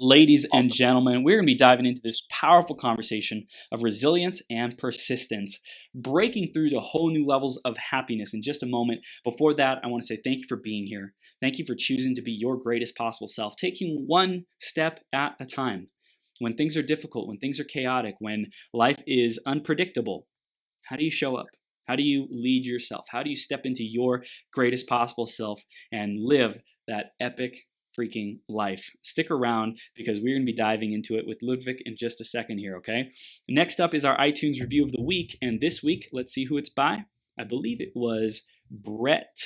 Ladies and Awesome. gentlemen, we're going to be diving into this powerful conversation of resilience and persistence, breaking through to whole new levels of happiness in just a moment. Before that, I want to say thank you for being here. Thank you for choosing to be your greatest possible self, taking one step at a time. When things are difficult, when things are chaotic, when life is unpredictable, how do you show up? How do you lead yourself? How do you step into your greatest possible self and live that epic freaking life? Stick around because we're going to be diving into it with Ludovic in just a second here, okay? Next up is our iTunes review of the week. And this week, let's see who it's by. I believe it was Brett.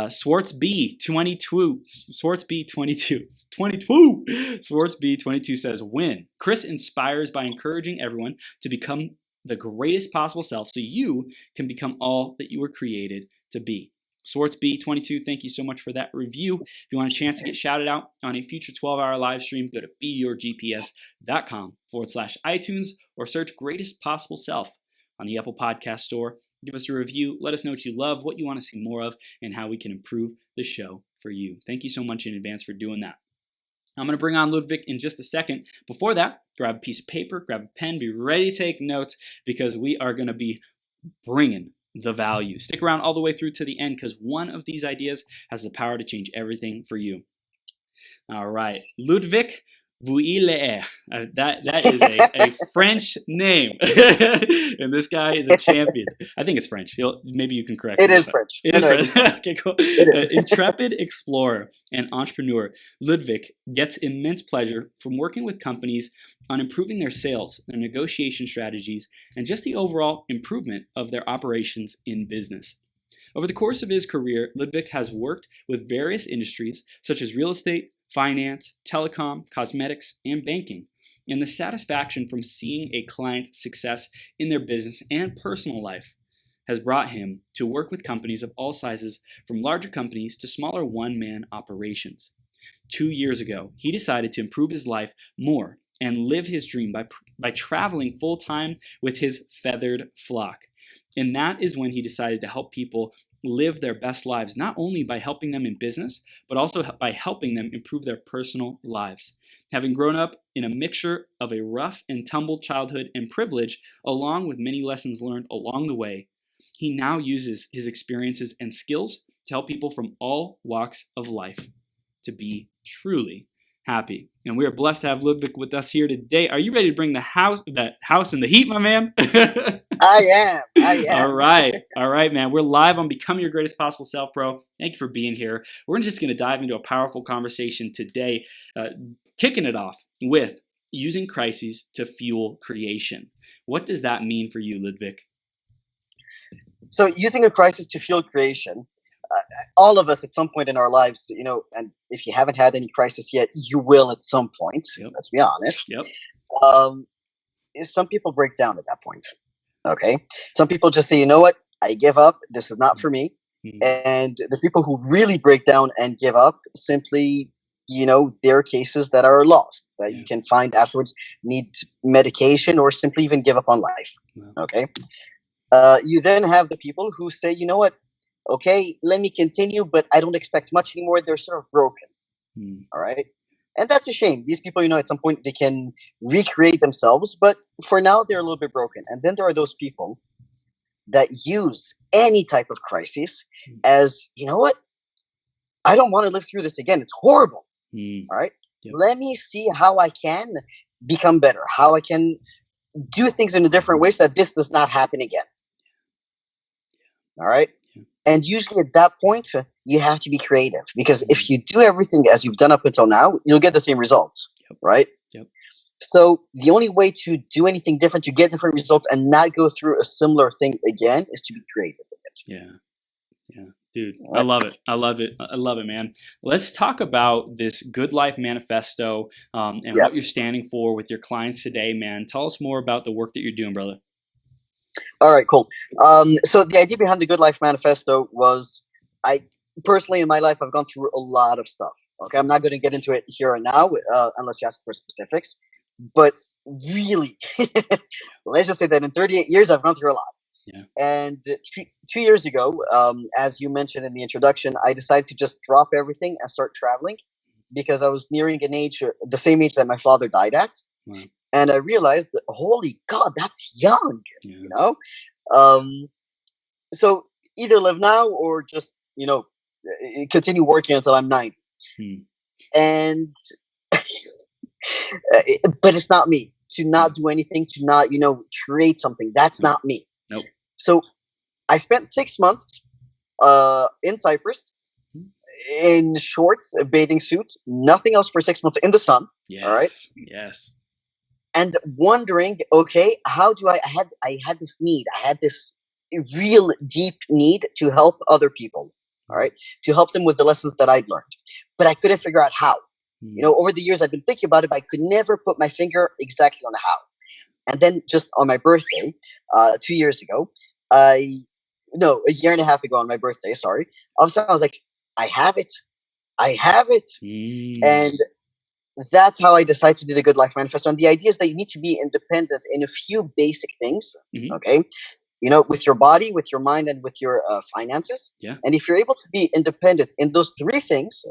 Swartz B22. Swartz B22. 22. Swartz B22 says, win. Chris inspires by encouraging everyone to become the greatest possible self so you can become all that you were created to be. Swartz B22, thank you so much for that review. If you want a chance to get shouted out on a future 12-hour live stream, go to beyourgps.com/iTunes or search Greatest Possible Self on the Apple Podcast Store. Give us a review. Let us know what you love, what you want to see more of, and how we can improve the show for you. Thank you so much in advance for doing that. I'm going to bring on Ludovic in just a second. Before that, grab a piece of paper, grab a pen, be ready to take notes because we are going to be bringing the value. Stick around all the way through to the end because one of these ideas has the power to change everything for you. All right. Ludovic Vuillier. That is a French name. And this guy is a champion. I think it's French. Maybe you can correct me. It is French. It is French. Okay, cool. It is. Intrepid explorer and entrepreneur, Ludovic gets immense pleasure from working with companies on improving their sales, their negotiation strategies, and just the overall improvement of their operations in business. Over the course of his career, Ludovic has worked with various industries such as real estate, finance, telecom, cosmetics, and banking. And the satisfaction from seeing a client's success in their business and personal life has brought him to work with companies of all sizes, from larger companies to smaller one-man operations. 2 years ago, he decided to improve his life more and live his dream by traveling full-time with his feathered flock. And that is when he decided to help people live their best lives, not only by helping them in business, but also by helping them improve their personal lives. Having grown up in a mixture of a rough and tumble childhood and privilege, along with many lessons learned along the way, he now uses his experiences and skills to help people from all walks of life to be truly happy. And we are blessed to have Ludovic with us here today. Are you ready to bring that house in the heat, my man? I am. All right, man. We're live on Become Your Greatest Possible Self, bro. Thank you for being here. We're just going to dive into a powerful conversation today, kicking it off with using crises to fuel creation. What does that mean for you, Ludovic? So using a crisis to fuel creation, all of us at some point in our lives, and if you haven't had any crisis yet, you will at some point. Yep. Let's be honest. Yep. Some people break down at that point. Okay. Some people just say, you know what? I give up. This is not for me. Mm-hmm. And the people who really break down and give up simply, there are cases that are lost that you can find afterwards, need medication, or simply even give up on life. Wow. Okay. You then have the people who say, you know what? Okay, let me continue, but I don't expect much anymore. They're sort of broken. All right. And that's a shame. These people, at some point they can recreate themselves, but for now they're a little bit broken. And then there are those people that use any type of crisis as, you know what? I don't want to live through this again. It's horrible. All right. Yep. Let me see how I can become better, how I can do things in a different way so that this does not happen again. All right. And usually at that point, you have to be creative, because if you do everything as you've done up until now, you'll get the same results, right? Yep. So the only way to do anything different, to get different results and not go through a similar thing again, is to be creative with it. Yeah. Dude, I love it. I love it, man. Let's talk about this Good Life Manifesto and what you're standing for with your clients today, man. Tell us more about the work that you're doing, brother. All right, cool. So the idea behind the Good Life Manifesto was, I personally in my life, I've gone through a lot of stuff. Okay, I'm not going to get into it here and now unless you ask for specifics. But really, let's just say that in 38 years, I've gone through a lot. Yeah. And 2 years ago, as you mentioned in the introduction, I decided to just drop everything and start traveling, because I was nearing an age, the same age that my father died at. Wow. And I realized that, holy God, that's young, Yeah. you know? So either live now or just, continue working until I'm 90. And, but it's not me to not do anything, to not, create something. That's not me. Nope. So I spent 6 months in Cyprus in shorts, a bathing suit, nothing else for 6 months in the sun. Yes. All right. Yes. And wondering, okay, how do I had this need. I had this real deep need to help other people. All right. To help them with the lessons that I'd learned. But I couldn't figure out how. Over the years I've been thinking about it, but I could never put my finger exactly on how. And then just on my birthday, 2 years ago, a year and a half ago on my birthday, sorry. All of a sudden I was like, I have it. And that's how I decided to do the Good Life Manifesto. And the idea is that you need to be independent in a few basic things. Okay. With your body, with your mind, and with your finances. Yeah. And if you're able to be independent in those three things,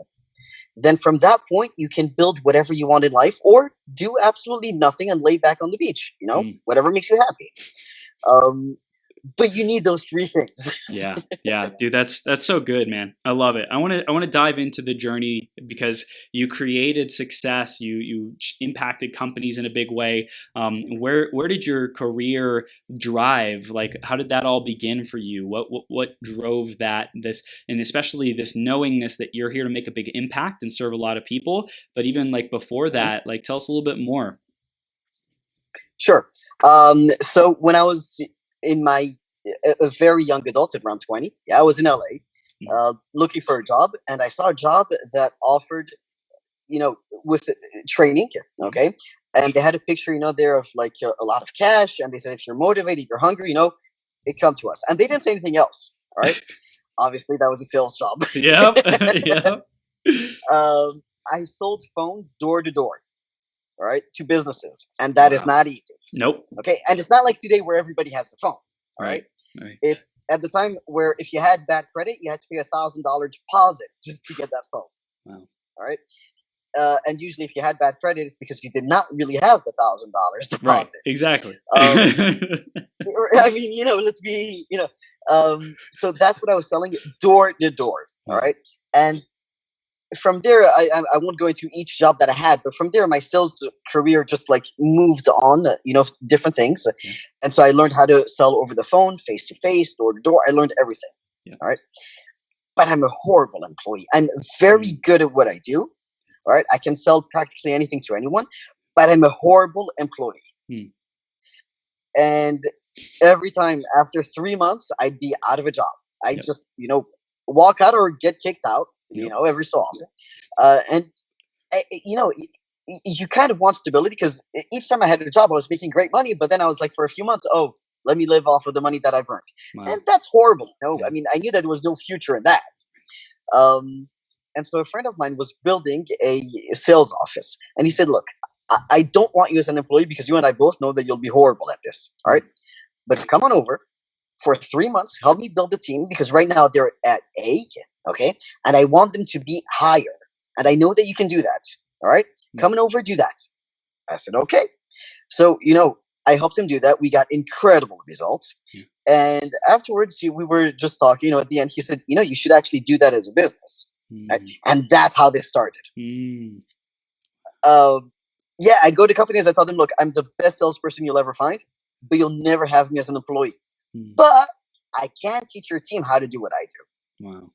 then from that point, you can build whatever you want in life or do absolutely nothing and lay back on the beach, whatever makes you happy. But you need those three things. Yeah. Dude, that's so good, man. I love it. I want to dive into the journey because you created success. You impacted companies in a big way. Where did your career drive? Like, how did that all begin for you? What drove this, and especially this knowingness that you're here to make a big impact and serve a lot of people. But even like before that, like, tell us a little bit more. Sure. So when I was in a very young adult at around 20, I was in LA looking for a job, and I saw a job that offered, with training, okay, and they had a picture, there of like a lot of cash, and they said if you're motivated, you're hungry, come to us, and they didn't say anything else. All right, obviously that was a sales job. Yep. I sold phones door to door. All right, to businesses, and that is not easy. Nope. Okay, and it's not like today where everybody has a phone. All right. It's at the time where if you had bad credit, you had to pay $1,000 deposit just to get that phone. Wow. All right. And usually, if you had bad credit, it's because you did not really have the $1,000 deposit. Right. Exactly. I mean, let's be, so that's what I was selling door to door. All right. And from there, I won't go into each job that I had, but from there, my sales career just like moved on, different things. Yeah. And so I learned how to sell over the phone, face to face, door to door. I learned everything. Yeah. All right. But I'm a horrible employee. I'm very good at what I do. All right. I can sell practically anything to anyone, but I'm a horrible employee. And every time after 3 months, I'd be out of a job. I just, walk out or get kicked out. Every so often. And, you kind of want stability because each time I had a job, I was making great money. But then I was like, for a few months, let me live off of the money that I've earned. Wow. And that's horrible. Yeah. I mean, I knew that there was no future in that. And so a friend of mine was building a sales office. And he said, look, I don't want you as an employee because you and I both know that you'll be horrible at this. All right. But come on over for 3 months. Help me build a team because right now they're at A. Okay. And I want them to be higher. And I know that you can do that. All right. Coming over, do that. I said, okay. So, I helped him do that. We got incredible results. And afterwards, we were just talking, at the end, he said, you should actually do that as a business. Right? And that's how this started. I'd go to companies. I tell them, look, I'm the best salesperson you'll ever find, but you'll never have me as an employee. But I can teach your team how to do what I do. Wow.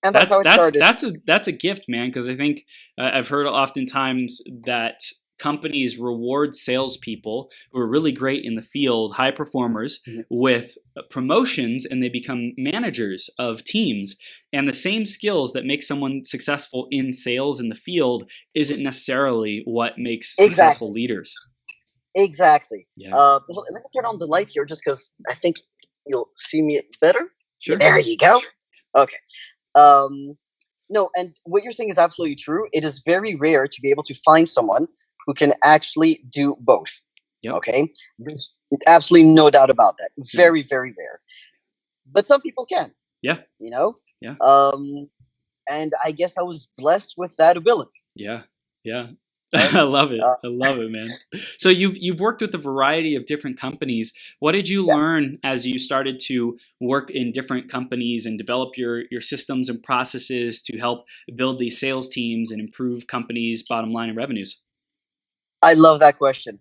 And that's how it started. That's a gift, man, because I think I've heard oftentimes that companies reward salespeople who are really great in the field, high performers, with promotions, and they become managers of teams. And the same skills that make someone successful in sales in the field isn't necessarily what makes successful leaders. Exactly. Yeah. Let me turn on the light here just because I think you'll see me better. Sure. There you go. Okay. No, and what you're saying is absolutely true. It is very rare to be able to find someone who can actually do both. Yep. Okay. There's absolutely no doubt about that. Very, very rare. But some people can. Yeah. Yeah. and I guess I was blessed with that ability. Yeah. Yeah. Right? I love it. Uh, I love it, man. So you've worked with a variety of different companies. What did you yeah, learn as you started to work in different companies and develop your systems and processes to help build these sales teams and improve companies' bottom line and revenues? I love that question.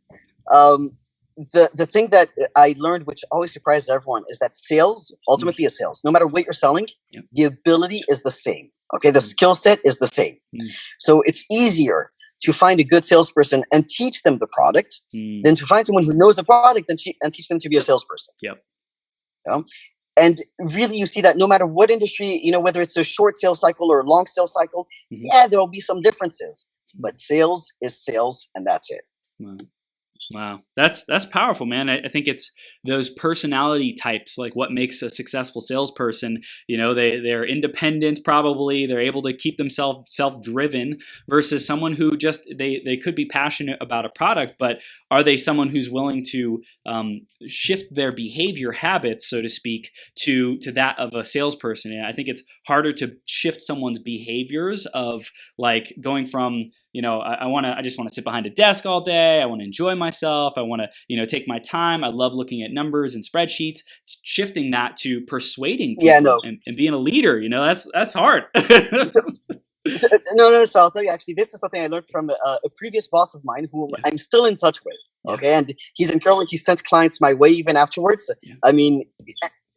Um, the thing that I learned, which always surprises everyone, is that sales Mm, ultimately is sales. No matter what you're selling, yep. the ability is the same. Okay, the Mm, skill set is the same. mm, So it's easier to find a good salesperson and teach them the product mm, than to find someone who knows the product and teach them to be a salesperson. yep. You know? And really, you see that no matter what industry, whether it's a short sales cycle or a long sales cycle, Hmm. yeah, there will be some differences. But sales is sales, and that's it. Wow. Wow, that's powerful, man. I think it's those personality types, like what makes a successful salesperson. They're independent, probably they're able to keep themselves self-driven, versus someone who just they could be passionate about a product, but are they someone who's willing to shift their behavior habits, so to speak, to that of a salesperson? And I think it's harder to shift someone's behaviors of like going from I just want to sit behind a desk all day. I want to enjoy myself. I want to, take my time. I love looking at numbers and spreadsheets. Shifting that to persuading Yeah, people no. and being a leader, that's hard. So, no. So I'll tell you, actually, this is something I learned from a previous boss of mine who Yeah, I'm still in touch with. yeah, Okay, and he's incredible. He sent clients my way even afterwards. yeah. I mean,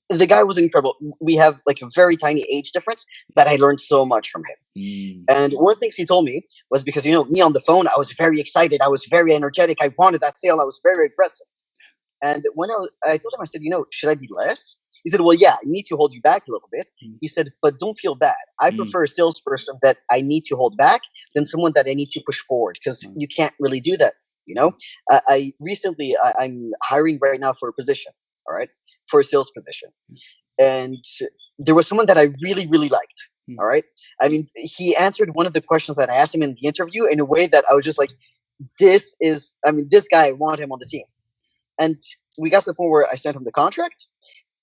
the guy was incredible. We have like a very tiny age difference, but I learned so much from him. Mm, And one of the things he told me was because me on the phone, I was very excited, I was very energetic, I wanted that sale, I was very aggressive. And when I told him, I said, should I be less? He said, well, yeah, I need to hold you back a little bit. mm, He said, but don't feel bad. I mm, prefer a salesperson that I need to hold back than someone that I need to push forward, because mm, you can't really do that. I recently, I'm hiring right now for a position, all right, for a sales position. And there was someone that I really, really liked. mm, All right. I mean, he answered one of the questions that I asked him in the interview in a way that I was just like, this guy, I want him on the team. And we got to the point where I sent him the contract,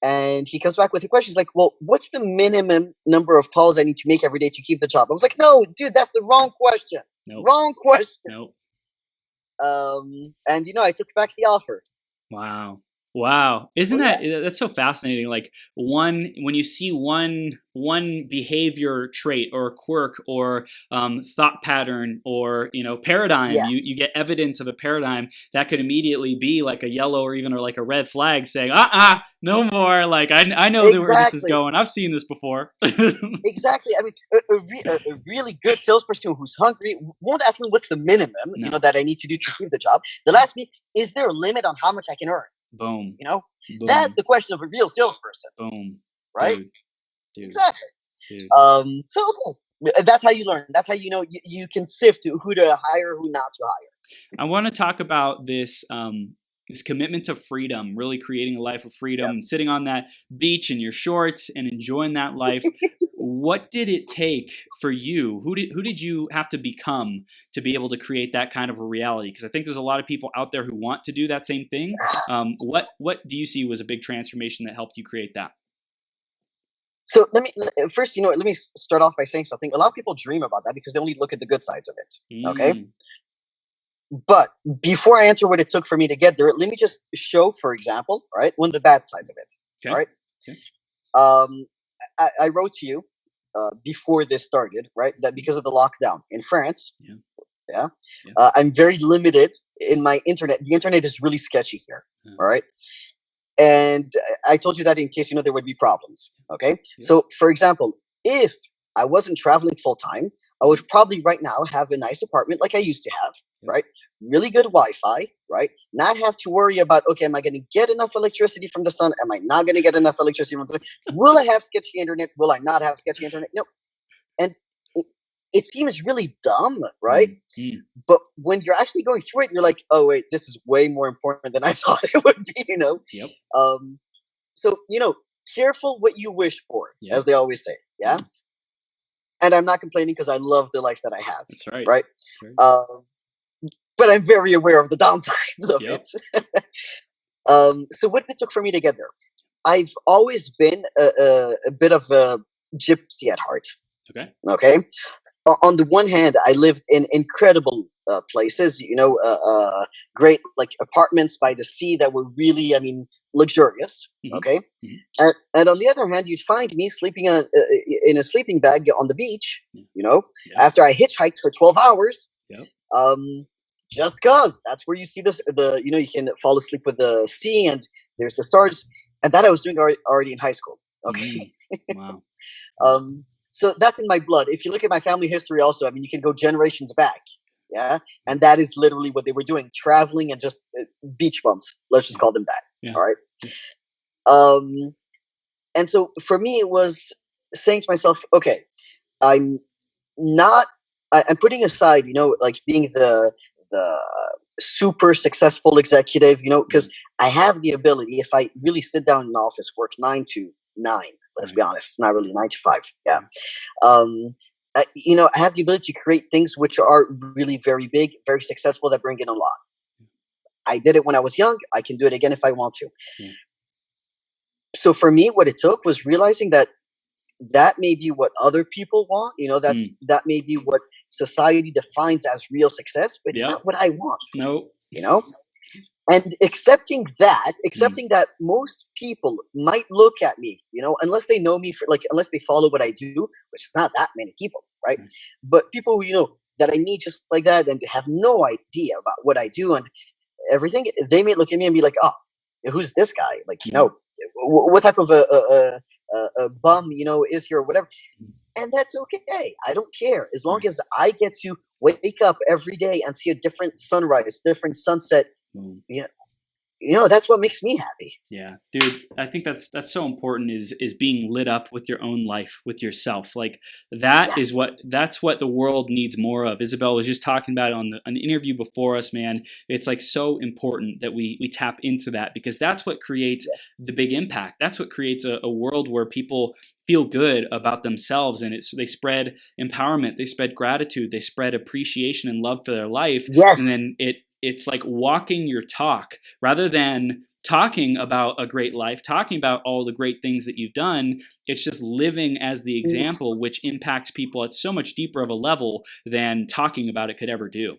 and he comes back with a question. He's like, well, what's the minimum number of calls I need to make every day to keep the job? I was like, no, dude, that's the wrong question. nope, Wrong question. nope. And I took back the offer. Wow. Wow. Isn't Oh yeah. that's so fascinating? Like when you see one behavior trait or quirk or thought pattern or paradigm, Yeah. you get evidence of a paradigm that could immediately be like a yellow or like a red flag saying, no more. Like I know where this is Exactly. going. I've seen this before. Exactly. I mean, a really good salesperson who's hungry won't ask me what's the minimum, No. that I need to do to keep the job. They'll ask me, is there a limit on how much I can earn? Boom. That's Boom. the question of a real salesperson, Boom. right? Dude. Exactly. Dude. So okay. That's how you learn. That's how you can sift to who to hire, who not to hire. I want to talk about this commitment to freedom, really creating a life of freedom and Yes. sitting on that beach in your shorts and enjoying that life. What did it take for you? Who did you have to become to be able to create that kind of a reality? Because I think there's a lot of people out there who want to do that same thing. What do you see was a big transformation that helped you create that? So let me first, let me start off by saying something. A lot of people dream about that because they only look at the good sides of it. Okay. Mm, But before I answer what it took for me to get there, let me just show, for example, right, one of the bad sides of it. All okay. right. Okay. I wrote to you before this started, right, that because of the lockdown in France, Yeah. yeah, Yeah. I'm very limited in my internet. The internet is really sketchy here. Yeah. All right. And I told you that in case there would be problems. Okay. Yeah. So, for example, if I wasn't traveling full time, I would probably right now have a nice apartment like I used to have, Yeah. right? Really good Wi-Fi, right? Not have to worry about, okay, am I going to get enough electricity from the sun? Am I not going to get enough electricity from the sun? Will I have sketchy internet? Will I not have sketchy internet? No. And it seems really dumb, right? Mm, But when you're actually going through it, you're like, oh wait, this is way more important than I thought it would be, yep. So, careful what you wish for, Yeah. as they always say. Yeah. And I'm not complaining because I love the life that I have. That's right. Right. That's right. But I'm very aware of the downsides of Yep. it. So what it took for me to get there, I've always been a bit of a gypsy at heart. Okay. On the one hand, I lived in incredible places, great like apartments by the sea that were really, I mean, luxurious. Mm-hmm. Okay. Mm-hmm. And on the other hand, you'd find me sleeping in a sleeping bag on the beach, after I hitchhiked for 12 hours. Yep. Just cause that's where you see you can fall asleep with the sea and there's the stars. And that I was doing already in high school. Okay. Wow. So that's in my blood. If you look at my family history also, I mean, you can go generations back. Yeah. And that is literally what they were doing, traveling and just beach bums. Let's just call them that. Yeah. All right. And so for me, it was saying to myself, okay, I'm putting aside, like being the super successful executive, because I have the ability, if I really sit down in an office, work 9 to 9, let's be honest, it's not really 9 to 5. Yeah. I have the ability to create things which are really very big, very successful, that bring in a lot. I did it when I was young. I can do it again if I want to. Yeah. So for me, what it took was realizing that may be what other people want. That may be what society defines as real success, but it's not what I want. No. And accepting that most people might look at me, unless they know me unless they follow what I do, which is not that many people, right? But people who, that I meet just like that and have no idea about what I do and everything, they may look at me and be like, oh, who's this guy? Like, what type of a bum, is here or whatever. And that's okay. I don't care. As long as I get to wake up every day and see a different sunrise, different sunset, that's what makes me happy. Yeah, dude, I think that's so important is being lit up with your own life, with yourself. Like that's what the world needs more of. Isabel was just talking about it on the interview before us, man. It's like so important that we tap into that, because that's what creates the big impact. That's what creates a world where people feel good about themselves, and they spread empowerment, they spread gratitude, they spread appreciation and love for their life. Yes. And then it's like walking your talk rather than talking about a great life, talking about all the great things that you've done. It's just living as the example, which impacts people at so much deeper of a level than talking about it could ever do.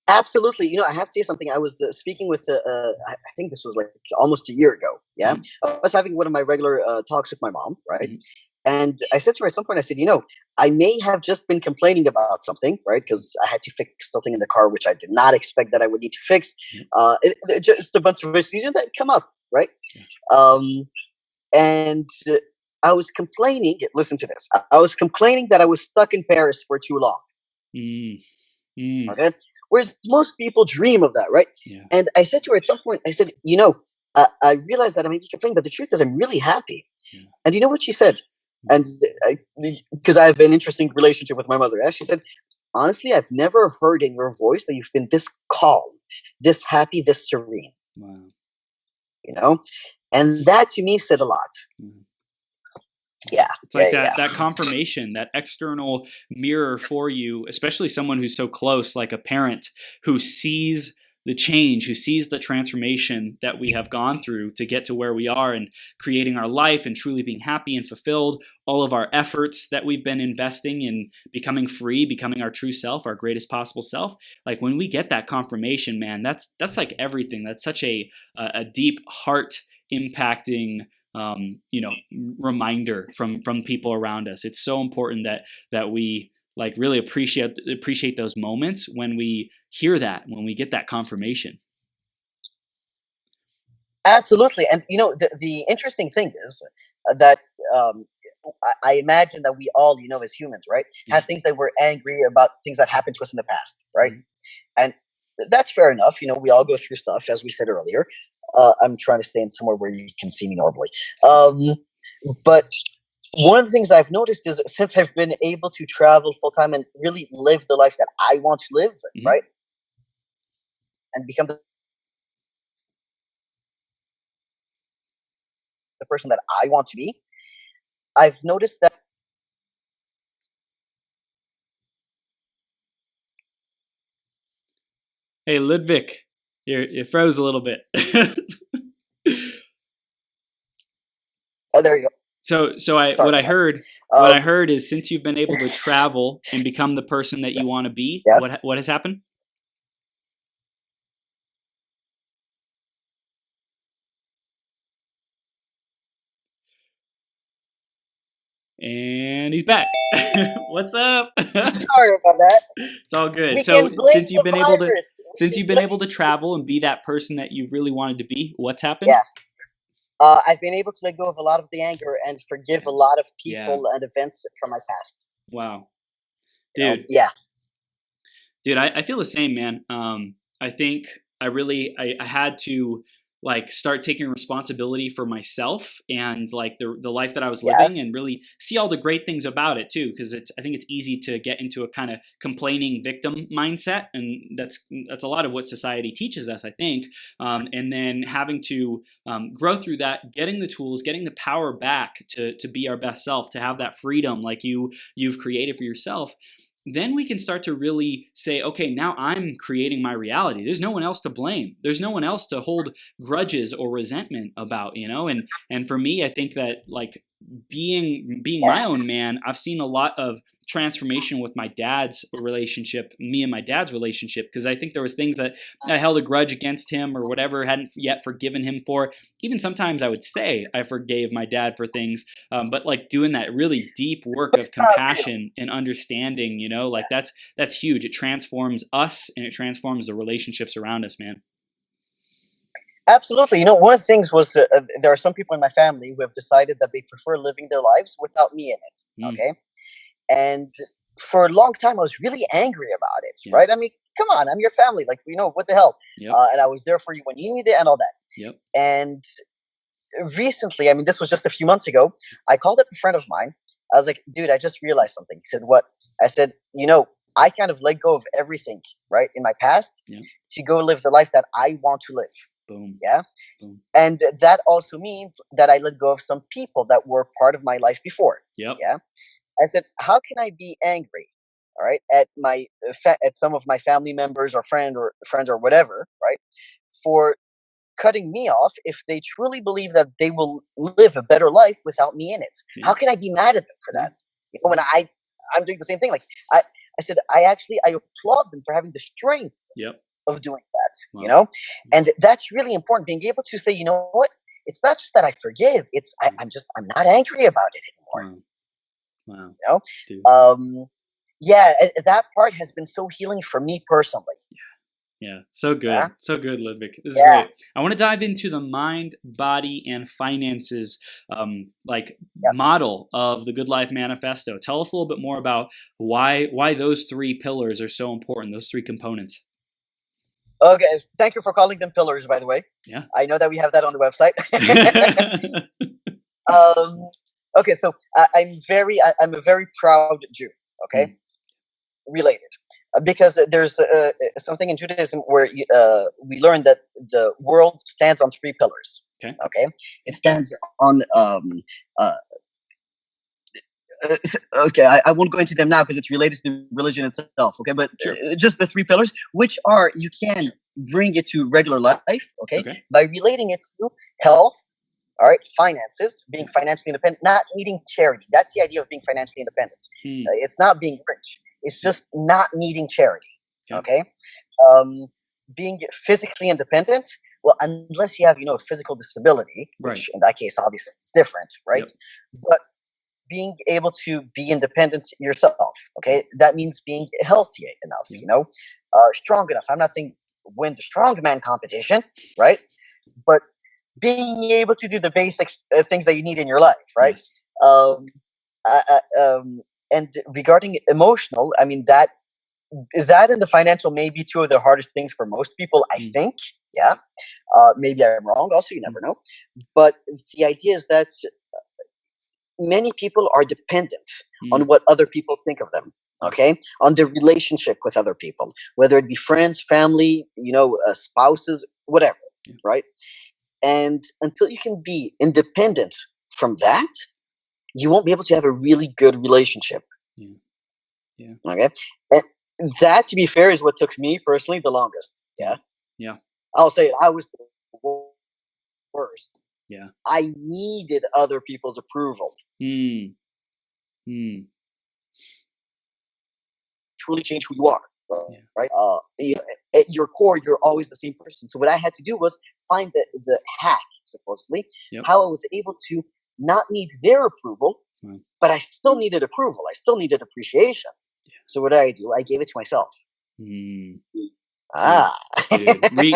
Absolutely. I have to say something. I was speaking with, I think this was like almost a year ago. Yeah. Mm-hmm. I was having one of my regular talks with my mom, right? Mm-hmm. And I said to her at some point, I said, I may have just been complaining about something, right? Because I had to fix something in the car, which I did not expect that I would need to fix. Just a bunch of issues that come up, right? And I was complaining. Listen to this. I was complaining that I was stuck in Paris for too long. Okay? Whereas most people dream of that, right? Yeah. And I said to her at some point, I said, I realized that I may be complaining, but the truth is I'm really happy. Yeah. And you know what she said? And because I have an interesting relationship with my mother, she said, honestly, I've never heard in your voice that you've been this calm, this happy, this serene. Wow. And that to me said a lot. Mm-hmm. Yeah. It's like that confirmation, that external mirror for you, especially someone who's so close, like a parent who sees the change, who sees the transformation that we have gone through to get to where we are and creating our life and truly being happy and fulfilled, all of our efforts that we've been investing in becoming free, becoming our true self, our greatest possible self. Like when we get that confirmation, man, that's like everything. That's such a deep heart impacting reminder from people around us. It's so important that we like really appreciate those moments when we hear that, when we get that confirmation. Absolutely. And the interesting thing is that I imagine that we all, as humans, right, have things that we're angry about, things that happened to us in the past, right? Mm-hmm. And that's fair enough. We all go through stuff, as we said earlier. I'm trying to stay in somewhere where you can see me normally. But one of the things that I've noticed is since I've been able to travel full time and really live the life that I want to live, mm-hmm. right? And become the person that I want to be, I've noticed that. Hey, Ludovic, you froze a little bit. Oh, there you go. What I Sorry. heard, what I heard is since you've been able to travel and become the person that you want to be, Yeah. what has happened? And he's back. What's up? Sorry about that. It's all good. We So can blame the virus. since you've been able to travel and be that person that you've really wanted to be, what's happened? Yeah. I've been able to let go of a lot of the anger and forgive a lot of people and events from my past. Wow. You Dude. know? Yeah. Dude, I feel the same, man. I think I had to like start taking responsibility for myself and like the life that I was living and really see all the great things about it too. Cause I think it's easy to get into a kind of complaining victim mindset. And that's a lot of what society teaches us, I think. And then having to grow through that, getting the tools, getting the power back to be our best self, to have that freedom like you've created for yourself. Then we can start to really say, okay, now I'm creating my reality. There's no one else to blame. There's no one else to hold grudges or resentment about, you know? And for me, I think that like being my own man, I've seen a lot of transformation with my dad's relationship, me and my dad's relationship, because I think there was things that I held a grudge against him or whatever, hadn't yet forgiven him for. Even sometimes I would say I forgave my dad for things, but like doing that really deep work of compassion and understanding, you know, like that's huge. It transforms us and it transforms the relationships around us, man. Absolutely. You know, one of the things was there are some people in my family who have decided that they prefer living their lives without me in it. Okay. And for a long time, I was really angry about it. Right. I mean, come on, I'm your family. Like, you know, what the hell? And I was there for you when you needed it and all that. And recently, I mean, this was just a few months ago, I called up a friend of mine. I was like, dude, I just realized something. He said, what? I said, you know, I kind of let go of everything, right, in my past to go live the life that I want to live. Boom. Yeah. Boom. And that also means that I let go of some people that were part of my life before. Yeah. I said, how can I be angry, all right, at my at some of my family members or friends or whatever, right, for cutting me off if they truly believe that they will live a better life without me in it? How can I be mad at them for that? You know, when I'm doing the same thing. Like I said, I applaud them for having the strength of doing that. You know, and that's really important. Being able to say, you know what, it's not just that I forgive. It's I'm not angry about it anymore. Wow. You know, yeah, that part has been so healing for me personally. Yeah, so good. So good, Ludovic. This is great. I want to dive into the mind, body, and finances model of the Good Life Manifesto. Tell us a little bit more about why those three pillars are so important, those three components. Okay, thank you for calling them pillars, by the way. Yeah. I know that we have that on the website. Okay, so I'm a very proud Jew, okay? Related. Because there's something in Judaism where we learn that the world stands on three pillars. Okay, it stands on okay, I won't go into them now because it's related to religion itself. Okay, but just the three pillars, which are you can bring it to regular life. Okay, by relating it to health. All right, finances, being financially independent, not needing charity. That's the idea of being financially independent. It's not being rich. It's just not needing charity. Okay. Being physically independent. Well, unless you have, you know, a physical disability, which in that case, obviously, it's different, right? But being able to be independent yourself. Okay, that means being healthy enough. You know, strong enough. I'm not saying win the strongman competition, right? But being able to do the basic things that you need in your life, right? And regarding emotional, I mean that and the financial may be two of the hardest things for most people, I think. Yeah. Maybe I'm wrong. Also, you never know. But the idea is that many people are dependent on what other people think of them. Okay, on their relationship with other people, whether it be friends, family, you know, spouses, whatever, right? And until you can be independent from that, you won't be able to have a really good relationship. Okay. And that, to be fair, is what took me personally the longest. Yeah. I'll say it. I was the worst. Yeah. I needed other people's approval. Mm. Mm. Truly change who you are, Yeah. right? At your core, you're always the same person. So what I had to do was find the hack, supposedly, Yep. how I was able to not need their approval, but I still needed approval. I still needed appreciation. Yeah. So what did I do? I gave it to myself. Mm. Dude.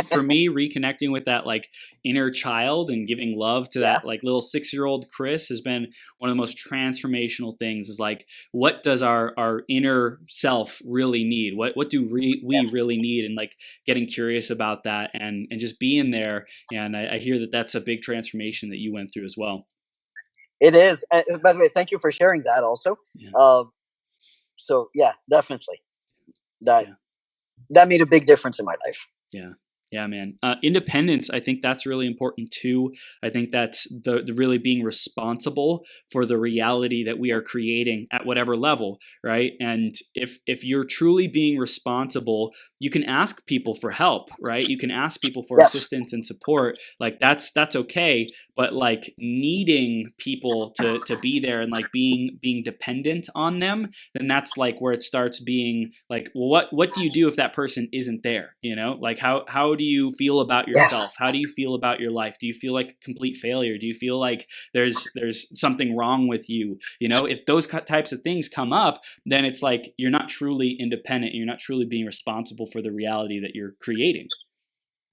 For me, reconnecting with that like inner child and giving love to Yeah. that like little 6-year-old Chris has been one of the most transformational things. Is like, what does our inner self really need? What do we Yes. really need? And like getting curious about that and just being there. And I hear that that's a big transformation that you went through as well. It is. By the way, thank you for sharing that also. Yeah. So yeah, definitely. That Yeah. that made a big difference in my life. Yeah. Yeah, man. Independence, I think that's really important too. I think that's the really being responsible for the reality that we are creating at whatever level, right? And if you're truly being responsible, you can ask people for help, right? You can ask people for Yes. assistance and support. Like that's okay. But like needing people to be there and like being dependent on them, then that's like where it starts being like, well, what do you do if that person isn't there? You know, like how do you feel about yourself? Yes. How do you feel about your life? Do you feel like complete failure? Do you feel like there's something wrong with you? You know, if those types of things come up, then it's like you're not truly independent. You're not truly being responsible for the reality that you're creating.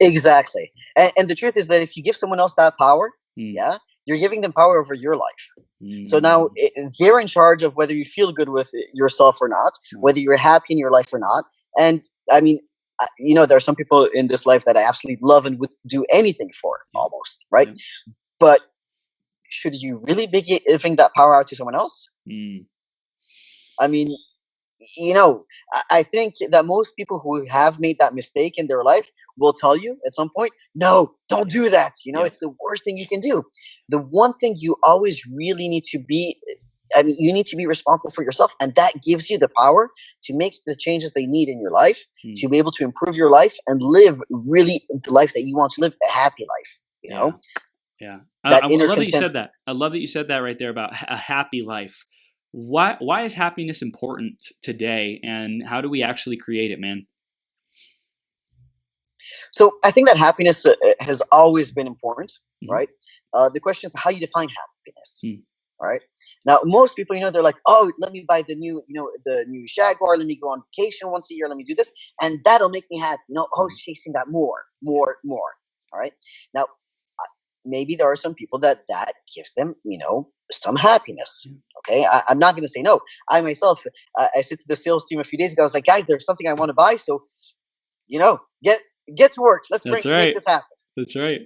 Exactly. And the truth is that if you give someone else that power, yeah, you're giving them power over your life. So now they're in charge of whether you feel good with yourself or not, whether you're happy in your life or not. And I mean, there are some people in this life that I absolutely love and would do anything for, almost, right? But should you really be giving that power out to someone else? I mean, I think that most people who have made that mistake in their life will tell you at some point, no, don't do that. It's the worst thing you can do. The one thing you always really need to be, you need to be responsible for yourself. And that gives you the power to make the changes they need in your life, to be able to improve your life and live really the life that you want to live, a happy life, Yeah. That I inner love that you said contentment. that. I love that you said that right there about a happy life. Why is happiness important today, and how do we actually create it, man? So I think that happiness has always been important, right? The question is how you define happiness, right? Now, most people, they're like, oh, let me buy the new Jaguar. Let me go on vacation once a year. Let me do this, and that'll make me happy. Always chasing that more. All right. Now, maybe there are some people that gives them, some happiness. Okay, I'm not going to say no. I myself, I said to the sales team a few days ago, I was like, guys, there's something I want to buy, so get to work. Let's That's make right. this happen. That's right.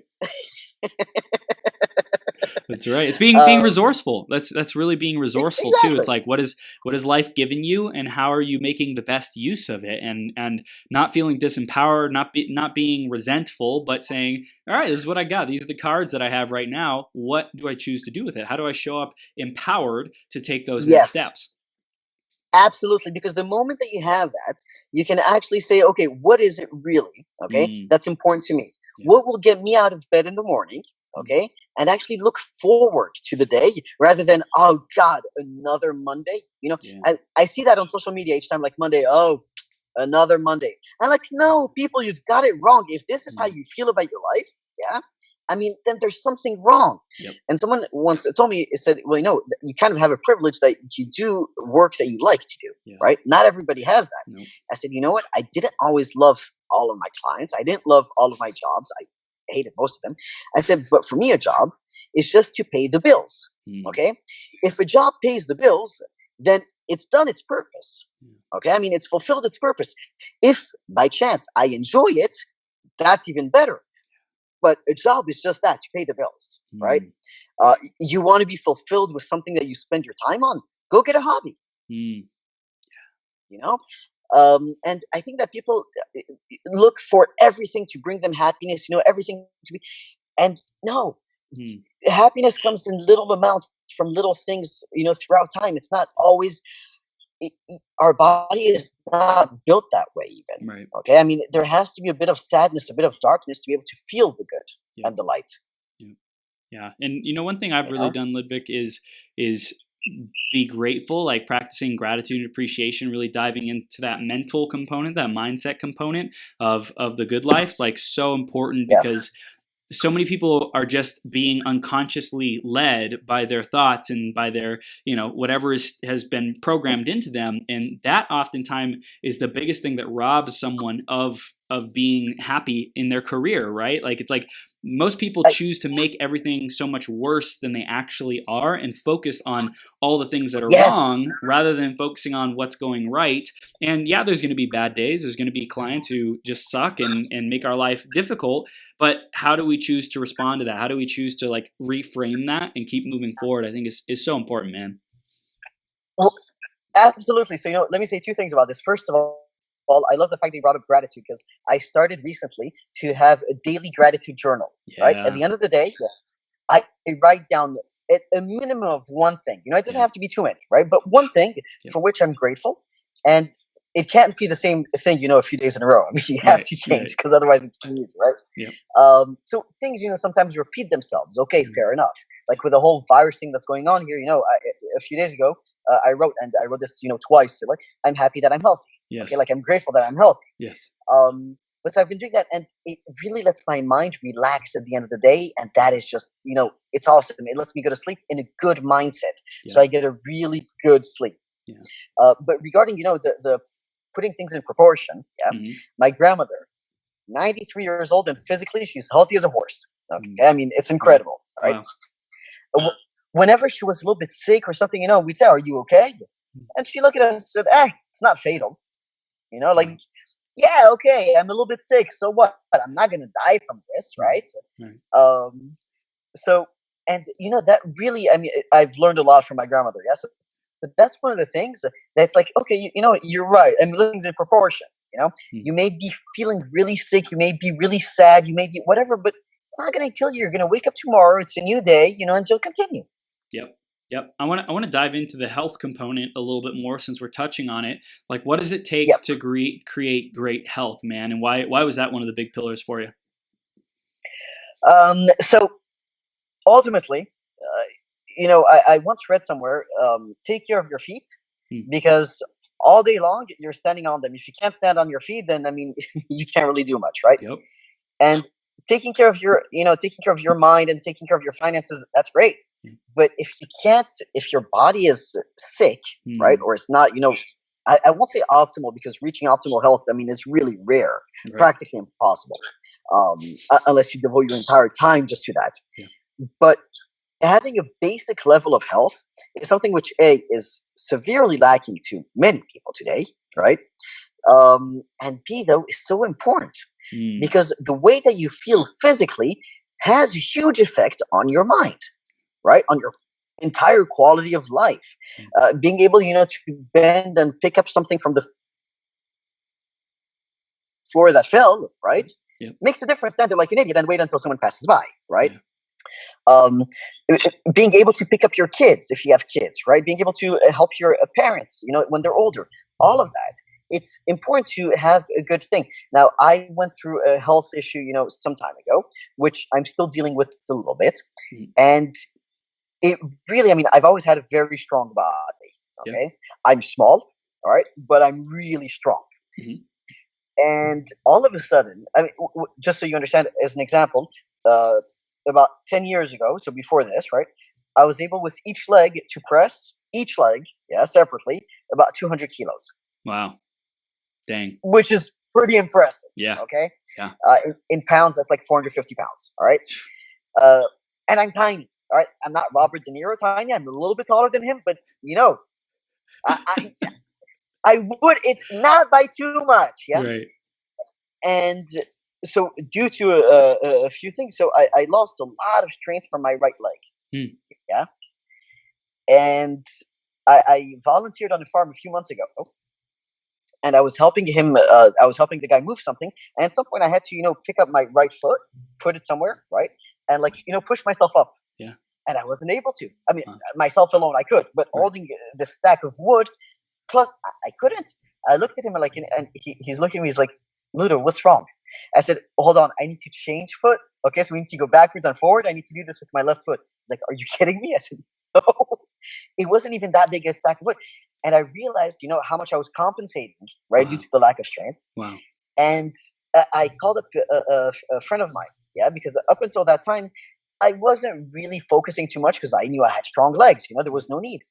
That's right. It's being resourceful. That's really being resourceful too. It's like what is life giving you, and how are you making the best use of it, and not feeling disempowered, not being resentful, but saying, all right, this is what I got. These are the cards that I have right now. What do I choose to do with it? How do I show up empowered to take those next steps? Absolutely, because the moment that you have that, you can actually say, okay, what is it really? Okay, that's important to me. What will get me out of bed in the morning? Okay, and actually look forward to the day rather than, oh God, another Monday. I see that on social media each time, like Monday, oh, another Monday. I'm like, no, people, you've got it wrong. If this is how you feel about your life, then there's something wrong. And someone once told me, it said, well, you kind of have a privilege that you do work that you like to do, right? Not everybody has that. I said, you know what? I didn't always love all of my clients. I didn't love all of my jobs. I hated most of them. I said, but for me, a job is just to pay the bills. Okay. If a job pays the bills, then it's done its purpose. Okay. I mean, it's fulfilled its purpose. If by chance I enjoy it, that's even better. But a job is just that, to pay the bills, right? You want to be fulfilled with something that you spend your time on? Go get a hobby. And I think that people look for everything to bring them happiness, everything to be. And no, happiness comes in little amounts from little things, throughout time. It's not always. Our body is not built that way, even. Right. Okay, I mean, there has to be a bit of sadness, a bit of darkness to be able to feel the good and the light. Yeah. And one thing I've You really know? done, Ludwig, is be grateful, like practicing gratitude and appreciation, really diving into that mental component, that mindset component of the good life. It's like so important Yes. because so many people are just being unconsciously led by their thoughts and by their whatever has been programmed into them, and that oftentimes is the biggest thing that robs someone of being happy in their career, right? Like, it's like most people I, choose to make everything so much worse than they actually are and focus on all the things that are yes. wrong rather than focusing on what's going right. And yeah, there's going to be bad days, there's going to be clients who just suck and make our life difficult, but how do we choose to respond to that? How do we choose to like reframe that and keep moving forward? I think is so important, man. Well, absolutely. So, let me say two things about this. First of all, I love the fact that you brought up gratitude because I started recently to have a daily gratitude journal. Right at Yeah. the end of the day, I write down at a minimum of one thing. It doesn't Yeah. have to be too many, right? But one thing Yep. for which I'm grateful, and it can't be the same thing, a few days in a row. I mean, you have Right. to Right. change because otherwise it's too easy, right? Yep. So things, sometimes repeat themselves. Okay, fair enough. Like with the whole virus thing that's going on here, a few days ago, I wrote this, twice. Like, I'm happy that I'm healthy. Okay, Yes. like I'm grateful that I'm healthy. Yes. But so I've been doing that, and it really lets my mind relax at the end of the day, and that is just, it's awesome. It lets me go to sleep in a good mindset, Yeah. so I get a really good sleep. Yeah. But regarding, the putting things in proportion, Mhm. my grandmother, 93 years old, and physically she's healthy as a horse. Okay, Mm. I mean, it's incredible, right? Wow. Whenever she was a little bit sick or something, we'd say, "Are you okay?" And she looked at us and said, it's not fatal. Like, Wow. yeah, okay, I'm a little bit sick. So what? I'm not gonna die from this, Right. right? Right. So, and that really, I mean, I've learned a lot from my grandmother. Yes, but that's one of the things that's like, okay, you're right. I mean, things in proportion. Mm. You may be feeling really sick, you may be really sad, you may be whatever, but it's not gonna kill you. You're gonna wake up tomorrow. It's a new day, and you'll continue. Yep. Yep. I want to dive into the health component a little bit more since we're touching on it. Like, what does it take Yes. to create great health, man? And why was that one of the big pillars for you? So ultimately, I once read somewhere, take care of your feet Mm. because all day long you're standing on them. If you can't stand on your feet, then I mean, you can't really do much, right? Yep. And taking care of your mind and taking care of your finances, that's great. Mm. But if your body is sick, right, Mm. or it's not, I won't say optimal because reaching optimal health, I mean, is really rare, Right. practically impossible, unless you devote your entire time just to that. Yeah. But having a basic level of health is something which is severely lacking to many people today, right? And B, though, is so important Mm. because the way that you feel physically has a huge effect on your mind, right? On your entire quality of life. Yeah. Being able, to bend and pick up something from the floor that fell, right? Yep. Makes a difference. Stand there like an idiot and wait until someone passes by, right? Yeah. Um, being able to pick up your kids if you have kids, right? Being able to help your parents, when they're older. All of that. It's important to have a good thing. Now, I went through a health issue, some time ago, which I'm still dealing with a little bit, Mm. and it really, I mean, I've always had a very strong body. Yep. Okay, I'm small, all right, but I'm really strong. Mhm. And all of a sudden, I mean, just so you understand, as an example, uh, about 10 years ago, so before this, right, I was able with each leg to press each leg, separately, about 200 kilos, Wow. Dang. which is pretty impressive. Yeah. Okay. Yeah. In pounds, that's like 450 pounds. All right. Uh, and I'm tiny. All right. I'm not Robert De Niro tiny. I'm a little bit taller than him, but I, I, I would, it's not by too much. Yeah. Right. And so due to a few things, so I lost a lot of strength from my right leg. Hmm. Yeah. And I volunteered on a farm a few months ago, and I was helping him. I was helping the guy move something, and at some point I had to, pick up my right foot, put it somewhere, right, and like, push myself up. Yeah. And I wasn't able to. I mean, Huh. myself alone I could, but Right. holding the stack of wood, plus I couldn't. I looked at him and he's looking at me. He's like, "Ludo, what's wrong?" I said, "Hold on, I need to change foot." Okay, so we need to go backwards and forward. I need to do this with my left foot. He's like, are you kidding me? I said, no. It wasn't even that big a stack of wood. And I realized, how much I was compensating, right, due to the lack of strength. Wow. And I called up a friend of mine, because up until that time, I wasn't really focusing too much because I knew I had strong legs. There was no need.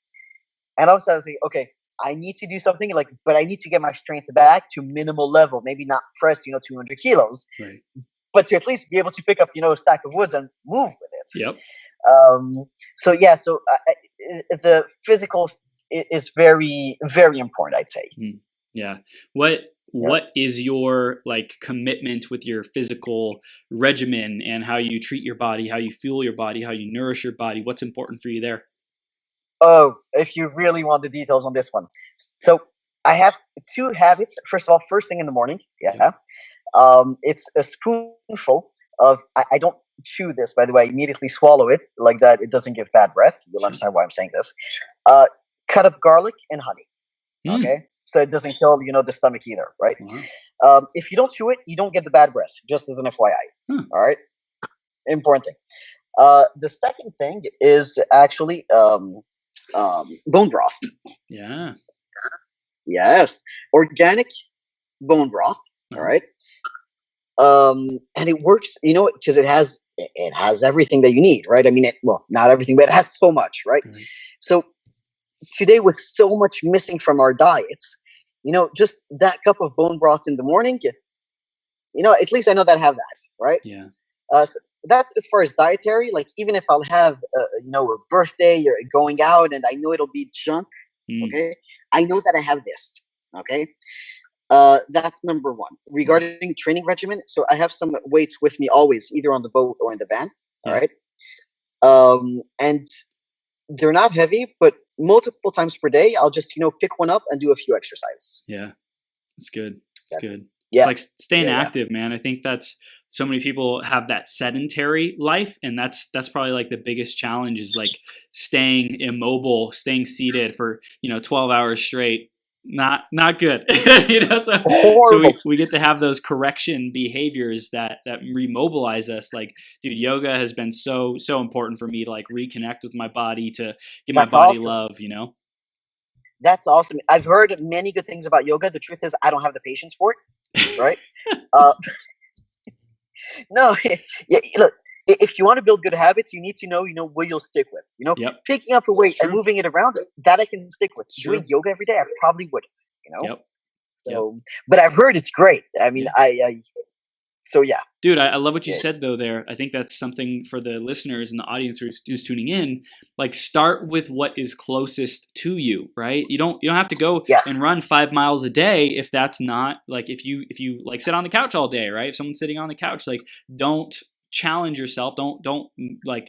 And I was like, okay, I need to do something but I need to get my strength back to minimal level. Maybe not press, 200 kilos, right, but to at least be able to pick up, a stack of woods and move with it. Yep. So the physical is very, very important, I'd say. Yeah. What is your commitment with your physical regimen and how you treat your body, how you fuel your body, how you nourish your body? What's important for you there? Oh, if you really want the details on this one. So I have 2 habits. First of all, first thing in the morning. Yeah. It's a spoonful of, I don't chew this, by the way, I immediately swallow it like that. It doesn't give bad breath. You'll understand why I'm saying this. Cut up garlic and honey. Okay. So it doesn't kill, the stomach either. Right. If you don't chew it, you don't get the bad breath, just as an FYI. All right. Important thing. The second thing is actually, bone broth. Yeah. Yes. Organic bone broth. All right. And it works, because it has everything that you need, right? I mean, not everything, but it has so much, right? So today, with so much missing from our diets, just that cup of bone broth in the morning, at least I know that I have that, right? Yeah. So that's as far as dietary. Even if I'll have, a birthday or going out, and I know it'll be junk. Okay, I know that I have this. Okay. That's number one. Regarding training regimen, so I have some weights with me always, either on the boat or in the van. All right. And they're not heavy, but multiple times per day, I'll just, pick one up and do a few exercises. Yeah. That's good. That's good. Yeah. It's staying active, man. I think that's so many people have that sedentary life, and that's probably the biggest challenge is staying immobile, staying seated for 12 hours straight. Not good. So we get to have those correction behaviors that remobilize us. Dude, yoga has been so important for me to reconnect with my body, to give my body awesome. Love, That's awesome. I've heard many good things about yoga. The truth is, I don't have the patience for it. Right? No. Yeah. Look, if you want to build good habits, you need to know, what you'll stick with. Yep. Picking up a weight and moving it around, that I can stick with. Doing yoga every day, I probably wouldn't. Yep. So, but I've heard it's great. I mean, So yeah, dude, I love what you said though there. I think that's something for the listeners and the audience who's tuning in. Start with what is closest to you, right? You don't have to go and run 5 miles a day if that's not if you sit on the couch all day, right? If someone's sitting on the couch, don't challenge yourself. Don't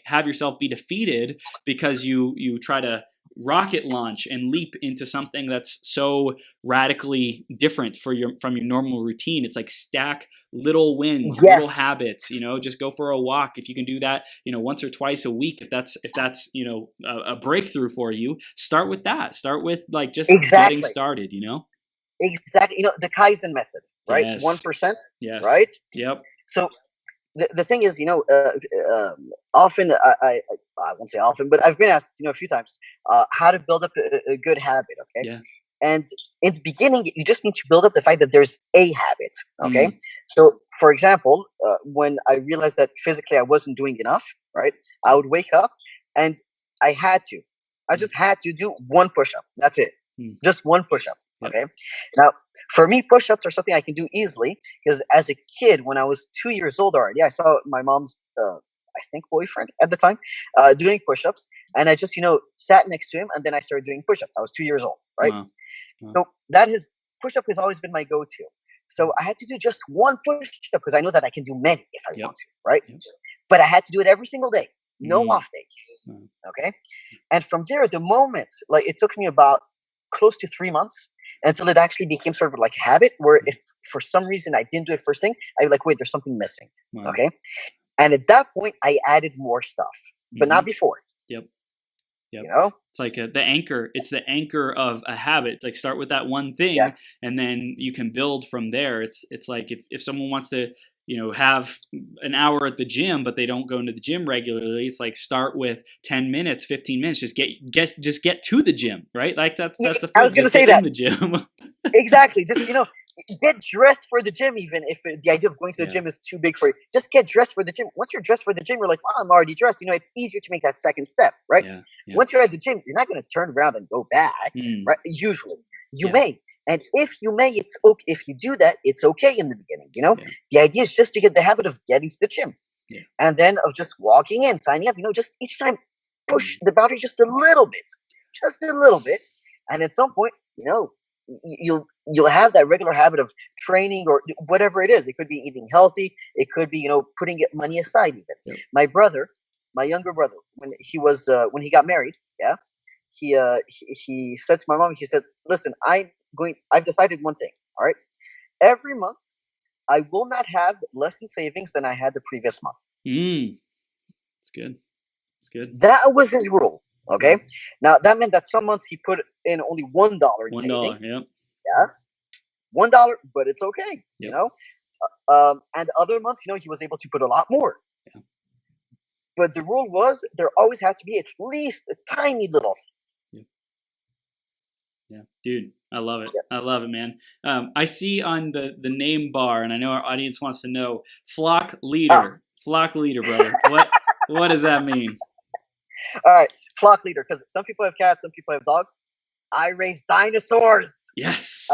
have yourself be defeated because you try to rocket launch and leap into something that's so radically different from your normal routine. It's stack little wins, little habits, just go for a walk. If you can do that, once or twice a week, if that's a breakthrough for you, start with that. Start with just getting started, Exactly. The Kaizen method, right? Yes. 1%. Yes. Right? Yep. So the thing is, often I won't say often, but I've been asked, a few times, how to build up a good habit. Okay. Yeah. And in the beginning, you just need to build up the fact that there's a habit. Okay. So, for example, when I realized that physically I wasn't doing enough, right, I would wake up and I just had to do one push-up. That's it. Just one push-up. Yep. Okay. Now, for me, push-ups are something I can do easily because as a kid, when I was 2 years old already, I saw my mom's, I think, boyfriend at the time doing push-ups, and I just, sat next to him, and then I started doing push-ups. I was 2 years old, right? Wow. So push-up has always been my go-to. So I had to do just one push-up because I know that I can do many if I want to, right? Yep. But I had to do it every single day, no off day. Okay. And from there, the moment, it took me about close to 3 months until it actually became sort of like a habit where if for some reason I didn't do it first thing, I'd be like, wait, there's something missing. Wow. Okay. And at that point, I added more stuff, but not before. Yep. Yep. You know, it's like the anchor. It's the anchor of a habit. It's like start with that one thing, yes, and then you can build from there. It's like if someone wants to, have an hour at the gym, but they don't go into the gym regularly. It's like start with 10 minutes, 15 minutes. Just get to the gym, right? Like that's yeah, the I phrase. was gonna Just say get in that the gym. exactly. Just get dressed for the gym. Even if the idea of going to the Yeah. gym is too big for you, just get dressed for the gym. Once you're dressed for the gym, you're like, well, I'm already dressed. It's easier to make that second step, right? Yeah. Yeah. Once you're at the gym, you're not going to turn around and go back, right? Usually, you Yeah. may, and if you may, it's okay. If you do that, it's okay in the beginning. Yeah. The idea is just to get the habit of getting to the gym, Yeah. and then of just walking in, signing up. Just each time push the boundary just a little bit, and at some point, you'll have that regular habit of training or whatever it is. It could be eating healthy. It could be putting money aside. Even Yep. my younger brother, when he got married, he said to my mom, he said, "Listen, I've decided one thing. All right, every month I will not have less in savings than I had the previous month." It's good. It's good. That was his rule. Okay. Now that meant that some months he put in only $1 in $1. savings. Yep. Yeah, $1, but it's okay. Yep. And other months, he was able to put a lot more. Yeah. But the rule was there always had to be at least a tiny little. Yeah, dude, I love it. Yeah. I love it, man. I see on the name bar, and I know our audience wants to know, flock leader. Flock leader, brother. What does that mean? All right, flock leader, because some people have cats, some people have dogs. I raise dinosaurs. Yes.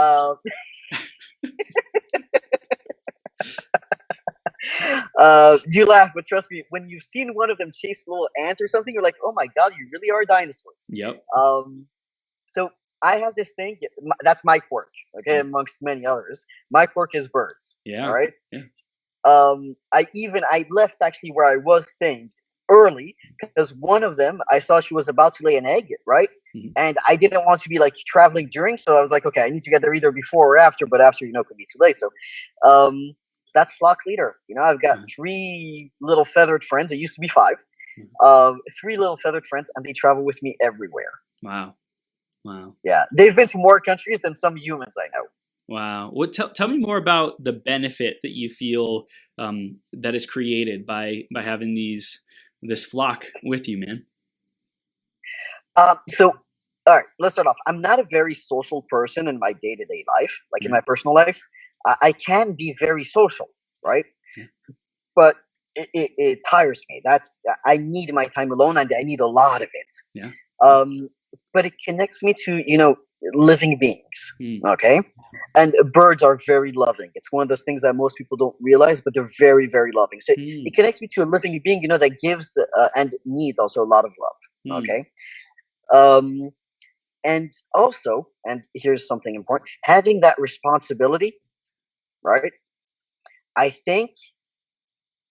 You laugh, but trust me, when you've seen one of them chase a little ant or something, you're like, oh my God, you really are dinosaurs. Yep. So I have this thing, that's my quirk, okay, amongst many others. My quirk is birds. Yeah. All right. Yeah. I left actually where I was staying early because one of them, I saw she was about to lay an egg, right? Mm-hmm. And I didn't want to be like traveling during, so I was like, okay, I need to get there either before or after, but after, could be too late. So that's flock leader. I've got 3 little feathered friends. It used to be 5. 3 little feathered friends, and they travel with me everywhere. Wow. Yeah, they've been to more countries than some humans I know. Wow. Tell me more about the benefit that you feel that is created by having this flock with you, man. So, all right, let's start off. I'm not a very social person in my day-to-day life, like in my personal life. I can be very social, right? Yeah. But it tires me. I need my time alone, and I need a lot of it. Yeah. But it connects me to living beings. Okay, and birds are very loving. It's one of those things that most people don't realize, but they're very, very loving. So it connects me to a living being, that gives and needs also a lot of love. Okay. And also, and here's something important, having that responsibility, right? I think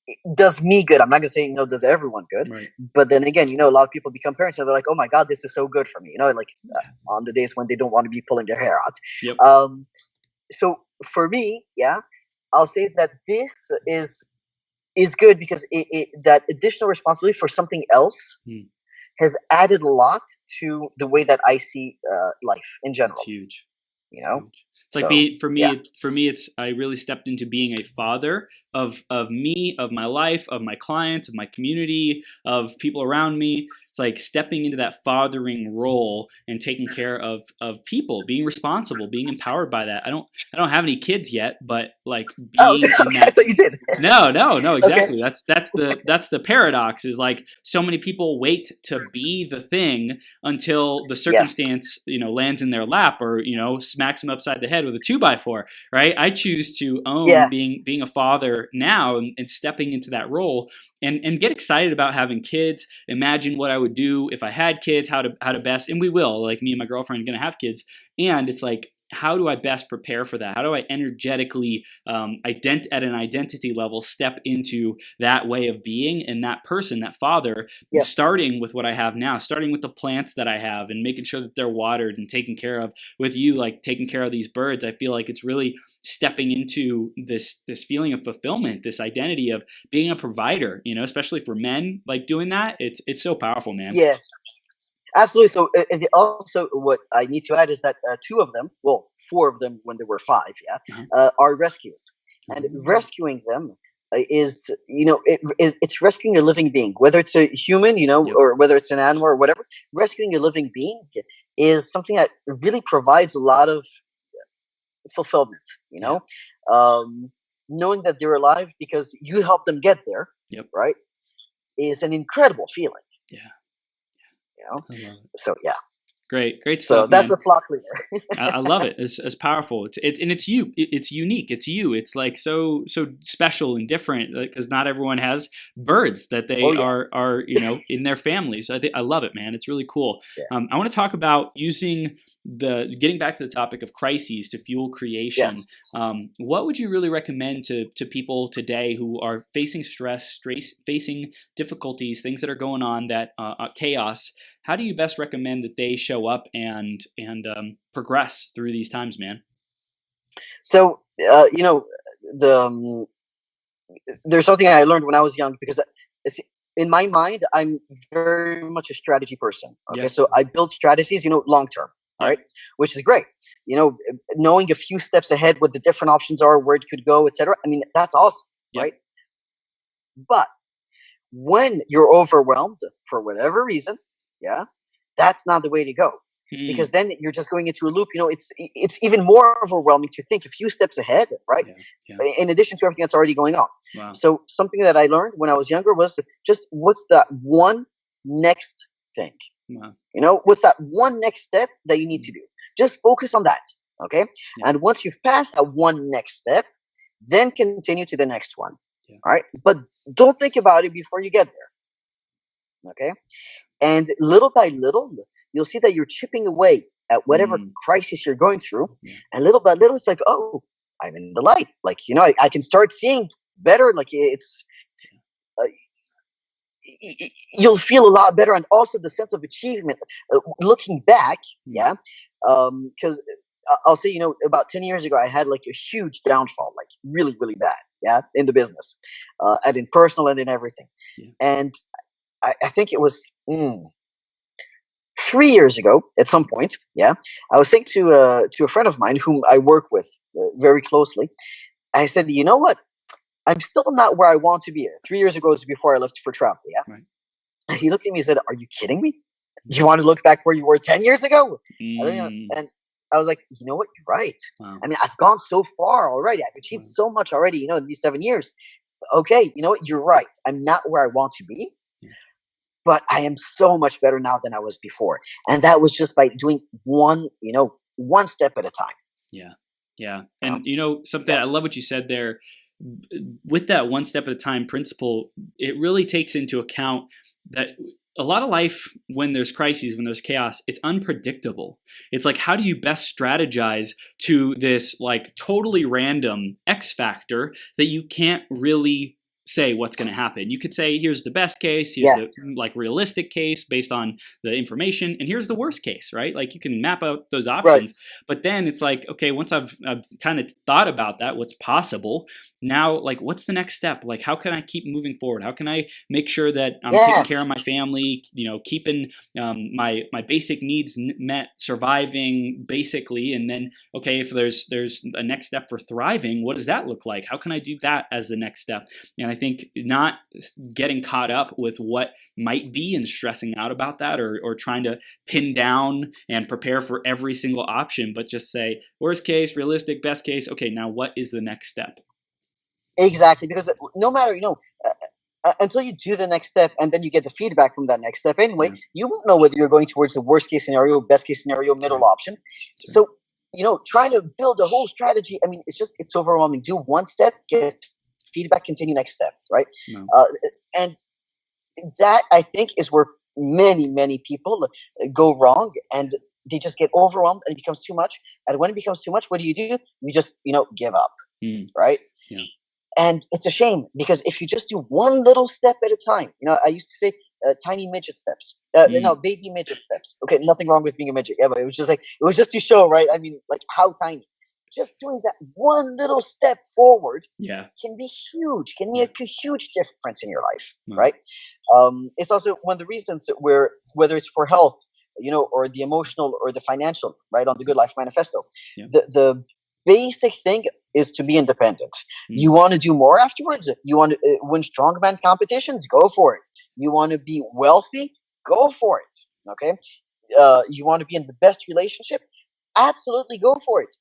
it does me good. I'm not gonna say does everyone good, right. But then again, a lot of people become parents and they're like, oh my God, this is so good for me. On the days when they don't want to be pulling their hair out. Yep. So for me, yeah, I'll say that this is good because that additional responsibility for something else has added a lot to the way that I see life in general. That's huge. It's like for me, it's I really stepped into being a father of me, of my life, of my clients, of my community, of people around me. It's like stepping into that fathering role and taking care of people, being responsible, being empowered by that. I don't have any kids yet, but like being in that. I thought you did. No, exactly. Okay. That's the paradox. Is like so many people wait to be the thing until the circumstance lands in their lap or smacks them upside the head with a 2x4. Right? I choose to own being a father now and stepping into that role and get excited about having kids. Imagine what I would do if I had kids, how to best, and we will, like me and my girlfriend are going to have kids. And it's like, how do I best prepare for that? How do I energetically, at an identity level, step into that way of being and that person, that father, starting with what I have now, starting with the plants that I have and making sure that they're watered and taken care of. With you, like taking care of these birds, I feel like it's really stepping into this feeling of fulfillment, this identity of being a provider, especially for men, like doing that. It's so powerful, man. Yeah. Absolutely. So also, what I need to add is that two of them, well, four of them when there were five, yeah, are rescues, and rescuing them is, it's rescuing a living being, whether it's a human, Yep. or whether it's an animal or whatever. Rescuing a living being is something that really provides a lot of fulfillment. Yeah. Knowing that they're alive because you helped them get there, Yep. right, is an incredible feeling. Yeah. You know, I love it. so yeah. Great So stuff, that's man. the flock leader. I love it. It's powerful. And it's you. It's unique. It's you. It's like so special and different because not everyone has birds that they Oh yeah. are in their family. So I love it, man. It's really cool. Yeah. I want to talk about using getting back to the topic of crises to fuel creation. Yes. What would you really recommend to people today who are facing stress, facing difficulties, things that are going on, that chaos? How do you best recommend that they show up and progress through these times, man? So the there's something I learned when I was young, because in my mind I'm very much a strategy person. Okay, Yeah. so I build strategies, long term. All Yeah. right, which is great. Knowing a few steps ahead what the different options are, where it could go, etc. I mean, that's awesome, Yeah. right? But when you're overwhelmed for whatever reason, yeah, that's not the way to go, because then you're just going into a loop. It's even more overwhelming to think a few steps ahead, right? Yeah. In addition to everything that's already going on. Wow. So something that I learned when I was younger was just, what's that one next thing? Wow. What's that one next step that you need to do? Just focus on that. Okay. Yeah. And once you've passed that one next step, then continue to the next one. Yeah. All right. But don't think about it before you get there. Okay. And little by little, you'll see that you're chipping away at whatever crisis you're going through. Yeah. And little by little, it's like, oh, I'm in the light. Like, I can start seeing better. Like, it's, you'll feel a lot better. And also the sense of achievement, looking back. Yeah. Because I'll say, about 10 years ago, I had like a huge downfall, like really, really bad. Yeah. In the business, and in personal and in everything. Yeah. And I think it was 3 years ago at some point. Yeah. I was saying to a friend of mine whom I work with very closely. I said, you know what? I'm still not where I want to be. 3 years ago was before I left for travel. Yeah. Right. And he looked at me and said, are you kidding me? Do you want to look back where you were 10 years ago? And I was like, you know what? You're right. Wow. I mean, I've gone so far already. I've achieved so much already, in these 7 years. Okay. You know what? You're right. I'm not where I want to be. But I am so much better now than I was before. And that was just by doing one step at a time. Yeah. Yeah. And something, I love what you said there. With that one step at a time principle, it really takes into account that a lot of life, when there's crises, when there's chaos, it's unpredictable. It's like, how do you best strategize to this like totally random X factor that you can't really say what's going to happen? You could say, here's the best case, here's the like realistic case based on the information, and here's the worst case, right? Like you can map out those options, but then it's like, okay, once I've kind of thought about that, what's possible now, like what's the next step? Like how can I keep moving forward? How can I make sure that I'm taking care of my family, keeping my basic needs met, surviving basically, and then okay, if there's a next step for thriving, what does that look like? How can I do that as the next step? And I think not getting caught up with what might be and stressing out about that, or trying to pin down and prepare for every single option, but just say worst case, realistic, best case. Okay, now what is the next step? Exactly, because no matter, until you do the next step and then you get the feedback from that next step anyway, you won't know whether you're going towards the worst case scenario, best case scenario, middle option. So, trying to build a whole strategy, I mean, it's overwhelming. Do one step, get feedback, continue next step, right? And that, I think, is where many, many people go wrong, and they just get overwhelmed and it becomes too much. And when it becomes too much, what do? You just, give up, right? Yeah. And it's a shame, because if you just do one little step at a time, I used to say tiny midget steps, no, baby midget steps. Okay, nothing wrong with being a midget. Yeah, but it was just to show, right? I mean, like how tiny. Just doing that one little step forward can be huge, can make a huge difference in your life, right? It's also one of the reasons that whether it's for health, or the emotional or the financial, right, on the Good Life Manifesto. Yeah. The basic thing is to be independent. You want to do more afterwards? You want to win strongman competitions? Go for it. You want to be wealthy? Go for it. Okay. You want to be in the best relationship? Absolutely go for it.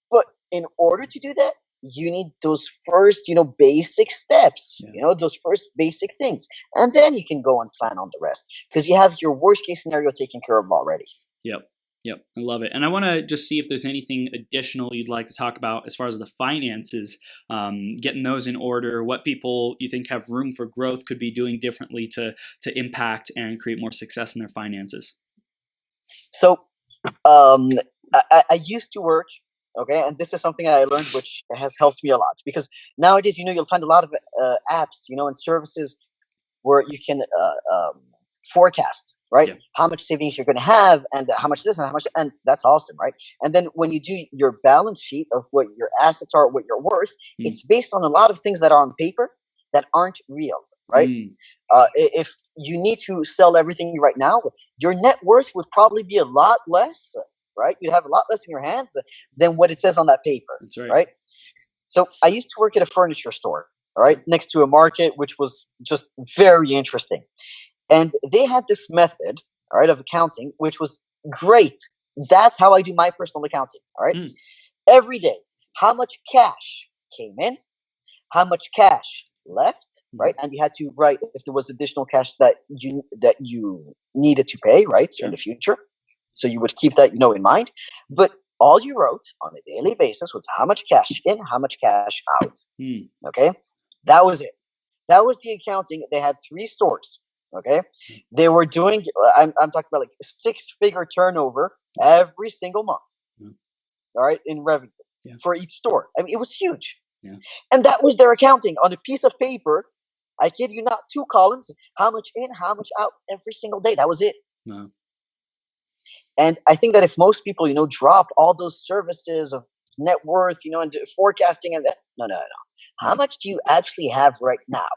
But in order to do that, you need those first, basic steps, those first basic things. And then you can go and plan on the rest because you have your worst case scenario taken care of already. Yep. Yep. I love it. And I want to just see if there's anything additional you'd like to talk about as far as the finances, getting those in order, what people you think have room for growth could be doing differently to impact and create more success in their finances. So I used to work, okay, and this is something I learned which has helped me a lot because nowadays, you'll find a lot of apps, and services where you can forecast, right? Yeah. How much savings you're going to have and how much this and how much, and that's awesome, right? And then when you do your balance sheet of what your assets are, what you're worth, it's based on a lot of things that are on paper that aren't real, right? If you need to sell everything right now, your net worth would probably be a lot less, right? You'd have a lot less in your hands than what it says on that paper. That's right. Right? So I used to work at a furniture store, all right, next to a market, which was just very interesting. And they had this method, all right, of accounting, which was great. That's how I do my personal accounting, all right? Every day, how much cash came in, how much cash left, right? And you had to write if there was additional cash that you needed to pay, right, in the future. So you would keep that, in mind. But all you wrote on a daily basis was how much cash in, how much cash out. Okay, that was it. That was the accounting. They had 3 stores. Okay, they were doing. I'm talking about like 6-figure turnover every single month. All right, in revenue for each store. I mean, it was huge. And that was their accounting on a piece of paper. I kid you not, 2 columns. How much in, how much out every single day. That was it. And I think that if most people, dropped all those services of net worth, and forecasting and that, no. How much do you actually have right now?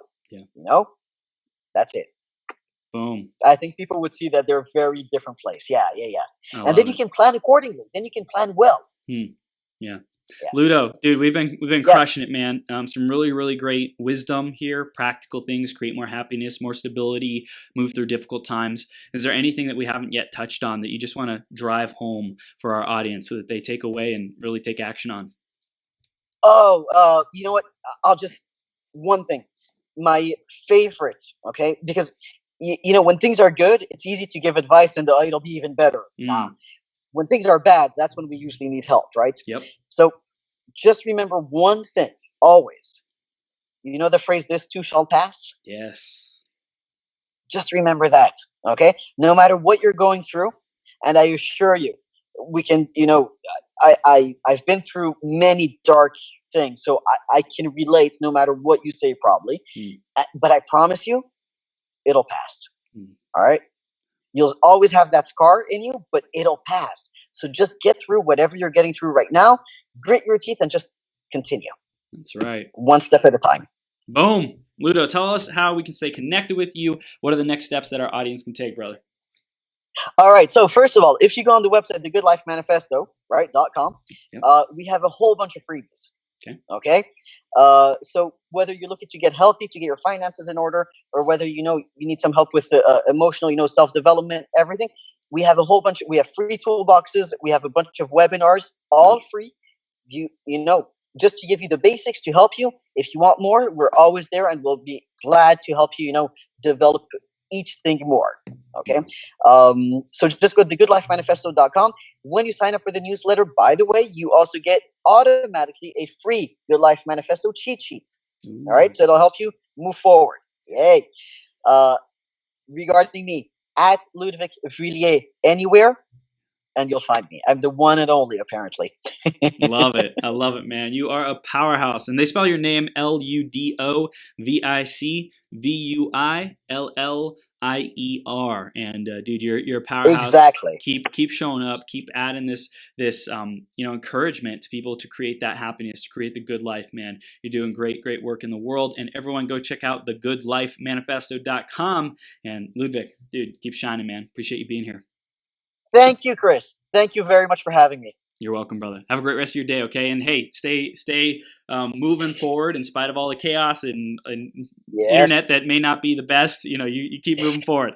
That's it. Boom. I think people would see that they're a very different place. Yeah. And then you can plan accordingly. Then you can plan well. Yeah. Ludo, dude, we've been crushing it, man. Some really, really great wisdom here, practical things, create more happiness, more stability, move through difficult times. Is there anything that we haven't yet touched on that you just want to drive home for our audience so that they take away and really take action on? Oh, you know what? I'll just, one thing, my favorite, okay? Because, when things are good, it's easy to give advice and it'll be even better. When things are bad, that's when we usually need help, right? Yep. So just remember one thing, always. You know the phrase, this too shall pass? Yes. Just remember that, okay? No matter what you're going through, and I assure you, we can, I've been through many dark things, so I can relate no matter what you say probably. But I promise you, it'll pass, all right? You'll always have that scar in you, but it'll pass. So just get through whatever you're getting through right now, grit your teeth, and just continue. That's right. One step at a time. Boom. Ludo, tell us how we can stay connected with you. What are the next steps that our audience can take, brother? All right. So first of all, if you go on the website, thegoodlifemanifesto, right, .com, we have a whole bunch of freebies. Okay. So whether you're looking to get healthy, to get your finances in order, or whether you need some help with emotional, self-development, everything, we have a whole bunch. We have free toolboxes. We have a bunch of webinars, all free. Just to give you the basics to help you. If you want more, we're always there, and we'll be glad to help you. Develop each thing more. Okay. So just go to thegoodlifemanifesto.com. When you sign up for the newsletter, by the way, you also get automatically a free Good Life Manifesto cheat sheet. All right. So it'll help you move forward. Yay. Regarding me, at Ludovic Vuillier anywhere, and you'll find me. I'm the one and only, apparently. Love it. I love it, man. You are a powerhouse. And they spell your name Ludovicvuillier. And dude, you're a powerhouse. Exactly. Keep showing up. Keep adding this encouragement to people to create that happiness, to create the good life, man. You're doing great work in the world. And everyone go check out thegoodlifemanifesto.com. And Ludovic, dude, keep shining, man. Appreciate you being here. Thank you, Chris. Thank you very much for having me. You're welcome, brother. Have a great rest of your day, okay? And hey, stay moving forward in spite of all the chaos and Yes. internet that may not be the best. You know, you keep moving forward.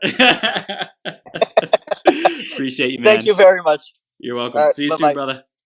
Appreciate you, man. Thank you very much. You're welcome. All right, See you soon, bye-bye. brother.